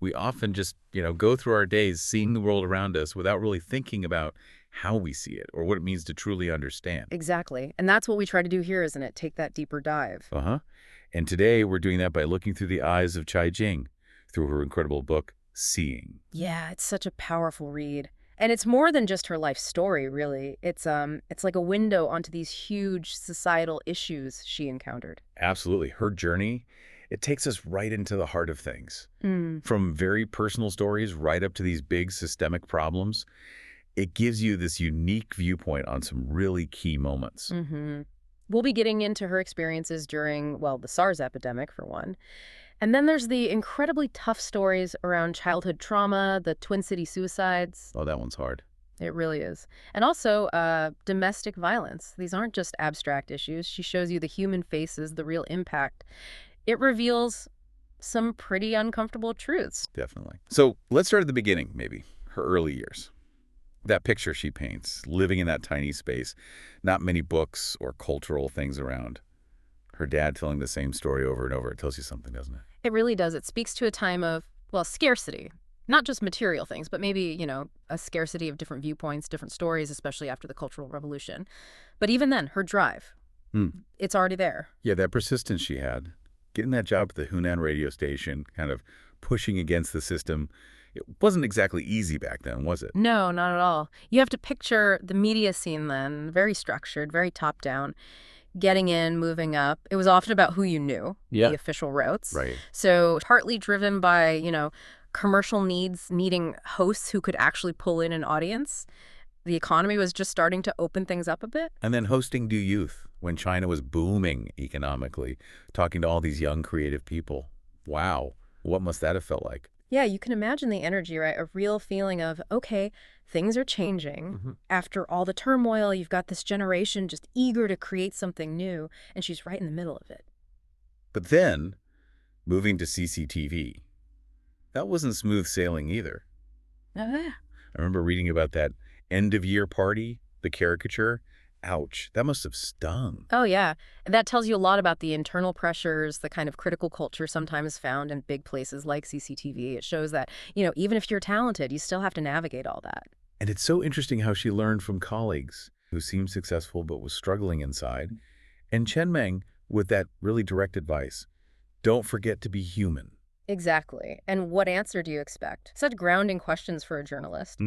We often just, go through our days seeing the world around us without really thinking about how we see it or what it means to truly understand. Exactly. And that's what we try to do here, isn't it? Take that deeper dive. Uh-huh. And today we're doing that by looking through the eyes of Jing through her incredible book, Seeing. Yeah, it's such a powerful read. And it's more than just her life story, really. It's like a window onto these huge societal issues she encountered. Absolutely. Her journey, it takes us right into the heart of things. From very personal stories right up to these big systemic problems. It gives you this unique viewpoint on some really key moments. We'll be getting into her experiences during, well, the SARS epidemic, for one. And then there's the incredibly tough stories around childhood trauma, the Twin City suicides. Oh, that one's hard. It really is. And also domestic violence. These aren't just abstract issues. She shows you the human faces, the real impact. It reveals some pretty uncomfortable truths. Definitely. So let's start at the beginning, maybe, her early years. That picture she paints, living in that tiny space, not many books or cultural things around. Her dad telling the same story over and over. It tells you something, doesn't it? It really does. It speaks to a time of, well, scarcity. Not just material things, but maybe, a scarcity of different viewpoints, different stories, especially after the Cultural Revolution. But even then, her drive, it's already there. Yeah, that persistence she had, getting that job at the Hunan radio station, kind of pushing against the system, it wasn't exactly easy back then, was it? No, not at all. You have to picture the media scene then, very structured, very top-down. Getting in, moving up. It was often about who you knew, the official routes. Right. So partly driven by, commercial needs, needing hosts who could actually pull in an audience. The economy was just starting to open things up a bit. And then hosting Du Youth when China was booming economically, talking to all these young creative people. Wow. What must that have felt like? Yeah, you can imagine the energy, right? A real feeling of, okay, things are changing. After all the turmoil, you've got this generation just eager to create something new, and she's right in the middle of it. But then, moving to CCTV, that wasn't smooth sailing either. I remember reading about that end-of-year party, the caricature. Ouch, that must have stung. Oh, yeah. And that tells you a lot about the internal pressures, the kind of critical culture sometimes found in big places like CCTV. It shows that, even if you're talented, you still have to navigate all that. And it's so interesting how she learned from colleagues who seemed successful but was struggling inside. And Chen Meng with that really direct advice. Don't forget to be human. Exactly. And what answer do you expect? Such grounding questions for a journalist.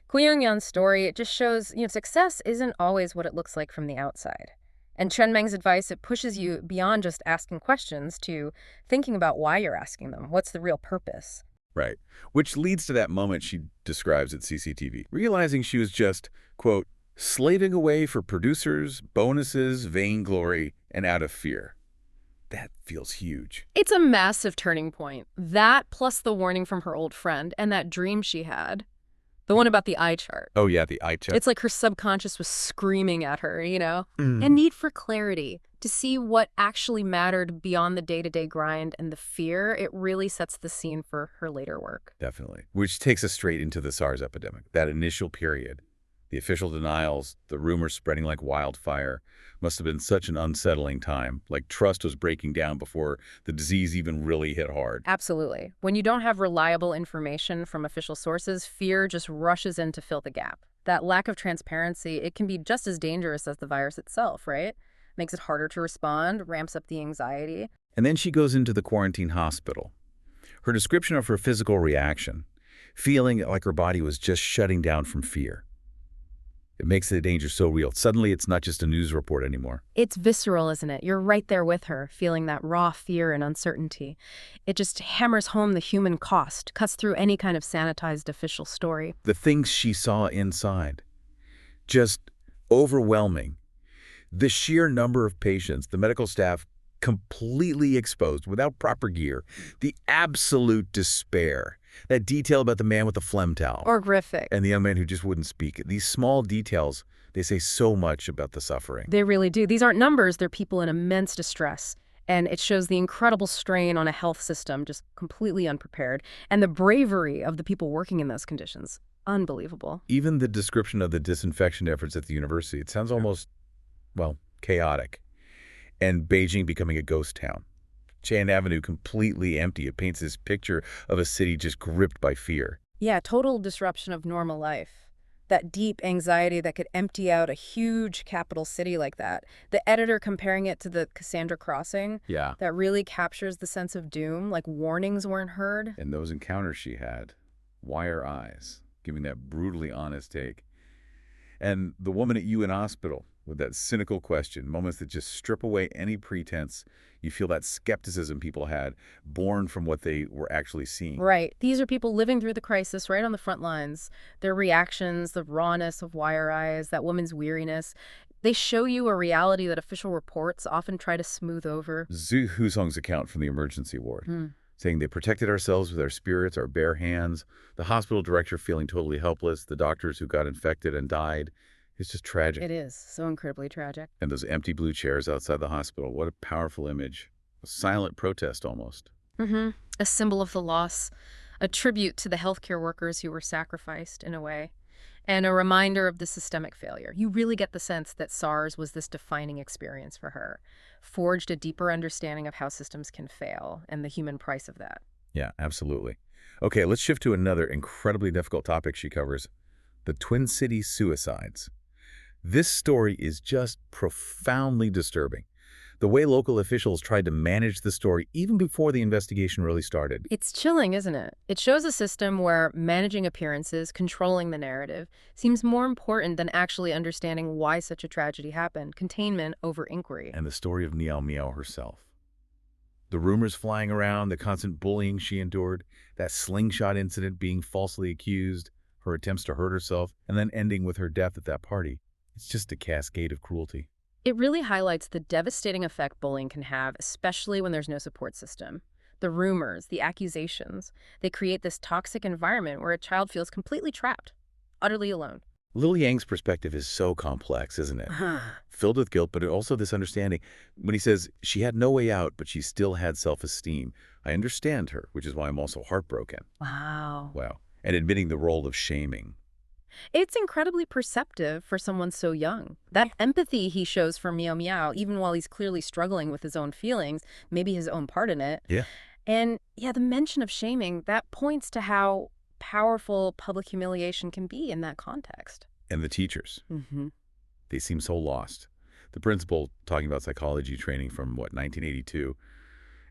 Kui Young-yeon's story, it just shows, success isn't always what it looks like from the outside. And Chen Meng's advice, it pushes you beyond just asking questions to thinking about why you're asking them. What's the real purpose? Right. Which leads to that moment she describes at CCTV, realizing she was just, quote, slaving away for producers, bonuses, vainglory, and out of fear. That feels huge. It's a massive turning point. That plus the warning from her old friend and that dream she had. The one about the eye chart. Oh, yeah, the eye chart. It's like her subconscious was screaming at her, A need for clarity, to see what actually mattered beyond the day-to-day grind and the fear. It really sets the scene for her later work. Definitely. Which takes us straight into the SARS epidemic, that initial period. The official denials, the rumors spreading like wildfire, must have been such an unsettling time. Like trust was breaking down before the disease even really hit hard. Absolutely. When you don't have reliable information from official sources, fear just rushes in to fill the gap. That lack of transparency, it can be just as dangerous as the virus itself, right? Makes it harder to respond, ramps up the anxiety. And then she goes into the quarantine hospital. Her description of her physical reaction, feeling like her body was just shutting down from fear. It makes the danger so real. Suddenly, it's not just a news report anymore. It's visceral, isn't it? You're right there with her, feeling that raw fear and uncertainty. It just hammers home the human cost, cuts through any kind of sanitized official story. The things she saw inside, just overwhelming. The sheer number of patients, the medical staff completely exposed without proper gear, the absolute despair. That detail about the man with the phlegm towel. Horrific. And the young man who just wouldn't speak. These small details, they say so much about the suffering. They really do. These aren't numbers. They're people in immense distress. And it shows the incredible strain on a health system, just completely unprepared. And the bravery of the people working in those conditions. Unbelievable. Even the description of the disinfection efforts at the university, it sounds almost, well, chaotic. And Beijing becoming a ghost town. Chan Avenue completely empty. It paints this picture of a city just gripped by fear. Yeah, total disruption of normal life. That deep anxiety that could empty out a huge capital city like that. The editor comparing it to the Cassandra Crossing. Yeah. That really captures the sense of doom, like warnings weren't heard. And those encounters she had, wire eyes, giving that brutally honest take. And the woman at UN Hospital with that cynical question, moments that just strip away any pretense. You feel that skepticism people had, born from what they were actually seeing. Right. These are people living through the crisis right on the front lines. Their reactions, the rawness of wire eyes, that woman's weariness, they show you a reality that official reports often try to smooth over. Zhu Husong's account from the emergency ward, saying they protected ourselves with our spirits, our bare hands, the hospital director feeling totally helpless, the doctors who got infected and died. It's just tragic. It is so incredibly tragic. And those empty blue chairs outside the hospital, what a powerful image. A silent protest almost. A symbol of the loss, a tribute to the healthcare workers who were sacrificed in a way, and a reminder of the systemic failure. You really get the sense that SARS was this defining experience for her, forged a deeper understanding of how systems can fail and the human price of that. Yeah, absolutely. Okay, let's shift to another incredibly difficult topic she covers, the Twin Cities suicides. This story is just profoundly disturbing. The way local officials tried to manage the story even before the investigation really started. It's chilling, isn't it? It shows a system where managing appearances, controlling the narrative, seems more important than actually understanding why such a tragedy happened. Containment over inquiry. And the story of Miao Miao herself. The rumors flying around, the constant bullying she endured, that slingshot incident being falsely accused, her attempts to hurt herself, and then ending with her death at that party. It's just a cascade of cruelty. It really highlights the devastating effect bullying can have, especially when there's no support system. The rumors, the accusations, they create this toxic environment where a child feels completely trapped, utterly alone. Lil Yang's perspective is so complex, isn't it? Filled with guilt, but also this understanding. When he says, she had no way out, but she still had self-esteem. I understand her, which is why I'm also heartbroken. Wow. Wow. And admitting the role of shaming. It's incredibly perceptive for someone so young. That empathy he shows for Miao Miao, even while he's clearly struggling with his own feelings, maybe his own part in it. Yeah. And yeah, the mention of shaming, that points to how powerful public humiliation can be in that context. And the teachers. They seem so lost. The principal talking about psychology training from, 1982.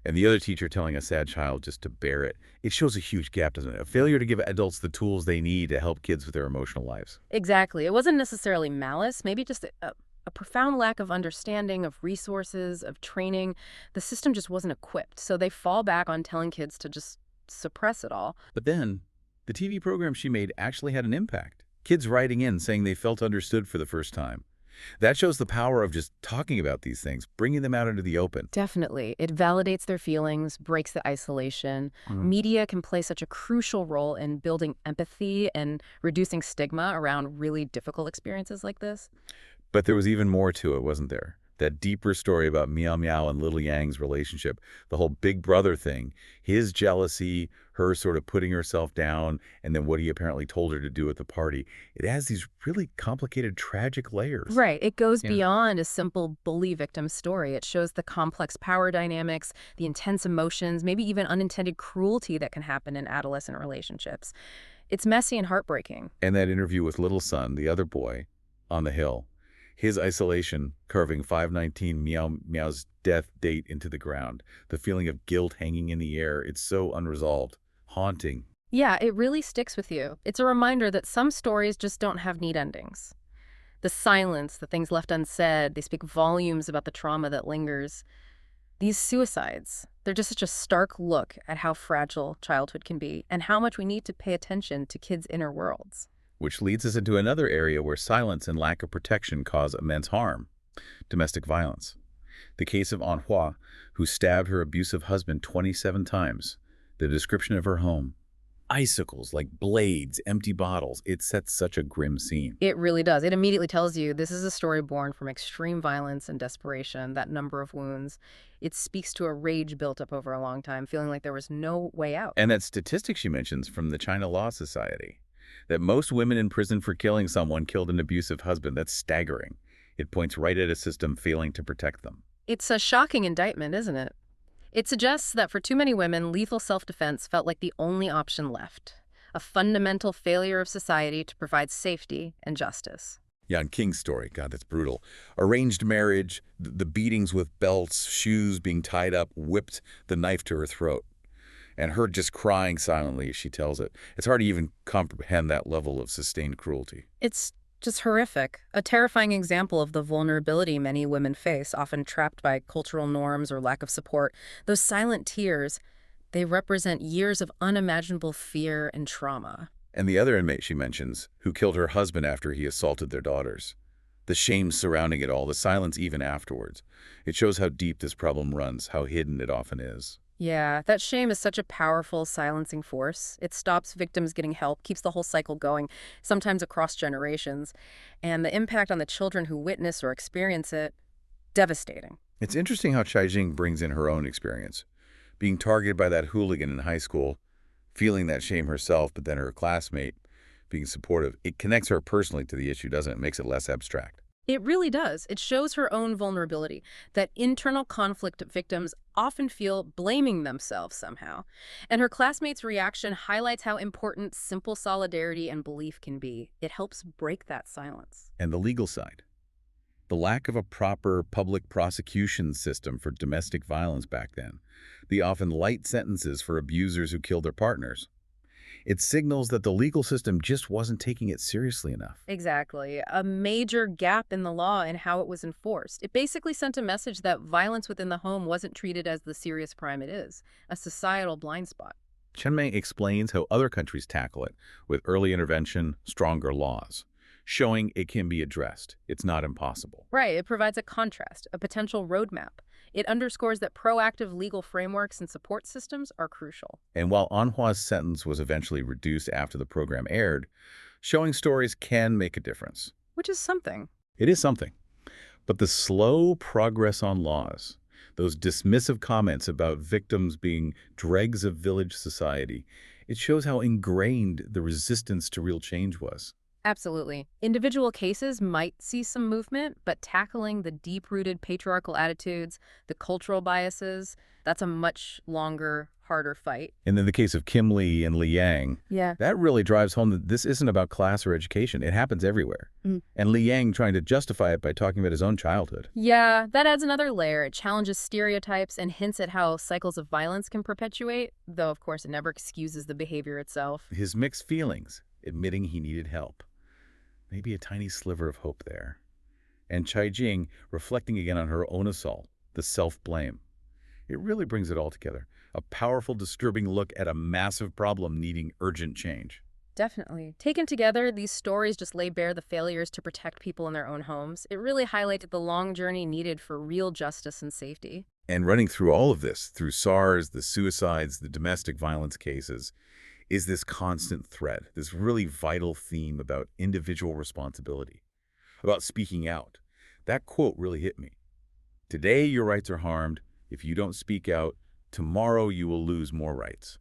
And the other teacher telling a sad child just to bear it. It shows a huge gap, doesn't it? A failure to give adults the tools they need to help kids with their emotional lives. Exactly. It wasn't necessarily malice, maybe just a profound lack of understanding, of resources, of training. The system just wasn't equipped, so they fall back on telling kids to just suppress it all. But then, the TV program she made actually had an impact. Kids writing in saying they felt understood for the first time. That shows the power of just talking about these things, bringing them out into the open. Definitely. It validates their feelings, breaks the isolation. Media can play such a crucial role in building empathy and reducing stigma around really difficult experiences like this. But there was even more to it, wasn't there? That deeper story about Miao Miao and Little Yang's relationship, the whole big brother thing, his jealousy, her sort of putting herself down, and then what he apparently told her to do at the party. It has these really complicated, tragic layers. Right. It goes beyond a simple bully-victim story. It shows the complex power dynamics, the intense emotions, maybe even unintended cruelty that can happen in adolescent relationships. It's messy and heartbreaking. And that interview with Little Son, the other boy, on the hill. His isolation, carving 5/19 Miao's death date into the ground. The feeling of guilt hanging in the air. It's so unresolved, haunting. Yeah, it really sticks with you. It's a reminder that some stories just don't have neat endings. The silence, the things left unsaid, they speak volumes about the trauma that lingers. These suicides, they're just such a stark look at how fragile childhood can be and how much we need to pay attention to kids' inner worlds. Which leads us into another area where silence and lack of protection cause immense harm. Domestic violence. The case of An Hua, who stabbed her abusive husband 27 times. The description of her home. Icicles like blades, empty bottles. It sets such a grim scene. It really does. It immediately tells you this is a story born from extreme violence and desperation, that number of wounds. It speaks to a rage built up over a long time, feeling like there was no way out. And that statistic she mentions from the China Law Society, that most women in prison for killing someone killed an abusive husband, that's staggering. It points right at a system failing to protect them. It's a shocking indictment, isn't it? It suggests that for too many women, lethal self-defense felt like the only option left, a fundamental failure of society to provide safety and justice. Yeah, and King's story, God, that's brutal. Arranged marriage, the beatings with belts, shoes being tied up, whipped the knife to her throat. And her just crying silently as she tells it. It's hard to even comprehend that level of sustained cruelty. It's just horrific, a terrifying example of the vulnerability many women face, often trapped by cultural norms or lack of support. Those silent tears, they represent years of unimaginable fear and trauma. And the other inmate she mentions, who killed her husband after he assaulted their daughters. The shame surrounding it all, the silence even afterwards. It shows how deep this problem runs, how hidden it often is. Yeah, that shame is such a powerful silencing force. It stops victims getting help, keeps the whole cycle going, sometimes across generations. And the impact on the children who witness or experience it, devastating. It's interesting how Jing brings in her own experience. Being targeted by that hooligan in high school, feeling that shame herself, but then her classmate being supportive. It connects her personally to the issue, doesn't it? It makes it less abstract. It really does. It shows her own vulnerability, that internal conflict victims often feel blaming themselves somehow. And her classmates' reaction highlights how important simple solidarity and belief can be. It helps break that silence. And the legal side. The lack of a proper public prosecution system for domestic violence back then. The often light sentences for abusers who killed their partners. It signals that the legal system just wasn't taking it seriously enough. Exactly. A major gap in the law and how it was enforced. It basically sent a message that violence within the home wasn't treated as the serious crime it is, a societal blind spot. Chen explains how other countries tackle it with early intervention, stronger laws, showing it can be addressed. It's not impossible. Right. It provides a contrast, a potential roadmap. It underscores that proactive legal frameworks and support systems are crucial. And while Anhua's sentence was eventually reduced after the program aired, showing stories can make a difference. Which is something. It is something. But the slow progress on laws, those dismissive comments about victims being dregs of village society, it shows how ingrained the resistance to real change was. Absolutely. Individual cases might see some movement, but tackling the deep-rooted patriarchal attitudes, the cultural biases, that's a much longer, harder fight. And in the case of Kim Lee and Liang, that really drives home that this isn't about class or education. It happens everywhere. And Liang trying to justify it by talking about his own childhood. Yeah, that adds another layer. It challenges stereotypes and hints at how cycles of violence can perpetuate, though, of course, it never excuses the behavior itself. His mixed feelings, admitting he needed help. Maybe a tiny sliver of hope there. And Jing reflecting again on her own assault, the self-blame. It really brings it all together. A powerful, disturbing look at a massive problem needing urgent change. Definitely. Taken together, these stories just lay bare the failures to protect people in their own homes. It really highlighted the long journey needed for real justice and safety. And running through all of this, through SARS, the suicides, the domestic violence cases, is this constant thread, this really vital theme about individual responsibility, about speaking out. That quote really hit me. Today, your rights are harmed. If you don't speak out, tomorrow you will lose more rights.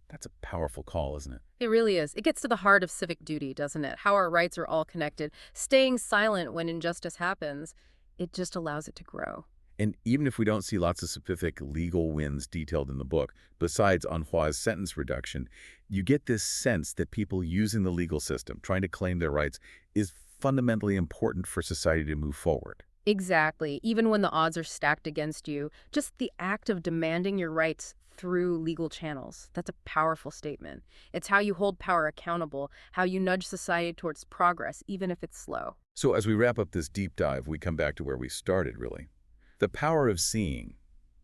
That's a powerful call, isn't it? It really is. It gets to the heart of civic duty, doesn't it? How our rights are all connected. Staying silent when injustice happens, it just allows it to grow. And even if we don't see lots of specific legal wins detailed in the book, besides Anhua's sentence reduction, you get this sense that people using the legal system, trying to claim their rights, is fundamentally important for society to move forward. Exactly. Even when the odds are stacked against you, just the act of demanding your rights through legal channels, that's a powerful statement. It's how you hold power accountable, how you nudge society towards progress, even if it's slow. So as we wrap up this deep dive, we come back to where we started, really. The power of seeing.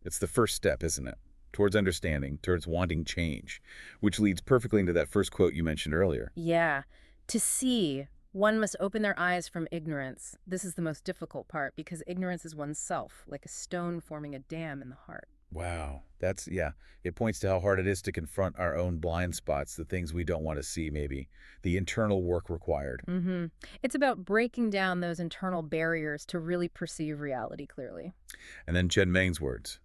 It's the first step, isn't it? Towards understanding, towards wanting change, which leads perfectly into that first quote you mentioned earlier. Yeah. To see, one must open their eyes from ignorance. This is the most difficult part because ignorance is oneself, like a stone forming a dam in the heart. Wow. It points to how hard it is to confront our own blind spots, the things we don't want to see, maybe, the internal work required. It's about breaking down those internal barriers to really perceive reality clearly. And then Chen Meng's words.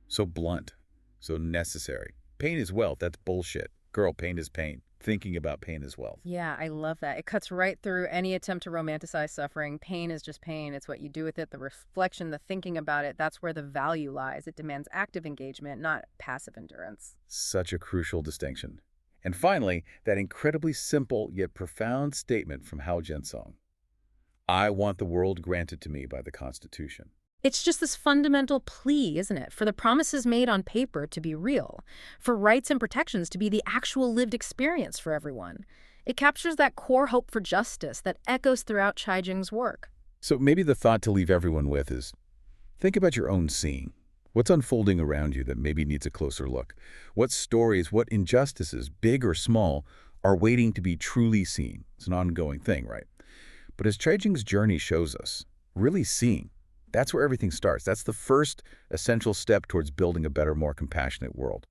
So blunt, so necessary. Pain is wealth, that's bullshit. Girl, pain is pain. Thinking about pain is wealth. Yeah, I love that. It cuts right through any attempt to romanticize suffering. Pain is just pain. It's what you do with it, the reflection, the thinking about it. That's where the value lies. It demands active engagement, not passive endurance. Such a crucial distinction. And finally, that incredibly simple yet profound statement from Hao Jinsong. I want the world granted to me by the Constitution. It's just this fundamental plea, isn't it, for the promises made on paper to be real, for rights and protections to be the actual lived experience for everyone. It captures that core hope for justice that echoes throughout Chai Jing's work. So maybe the thought to leave everyone with is, think about your own scene. What's unfolding around you that maybe needs a closer look? What stories, what injustices, big or small, are waiting to be truly seen? It's an ongoing thing, right? But as Chai Jing's journey shows us, really seeing, that's where everything starts. That's the first essential step towards building a better, more compassionate world.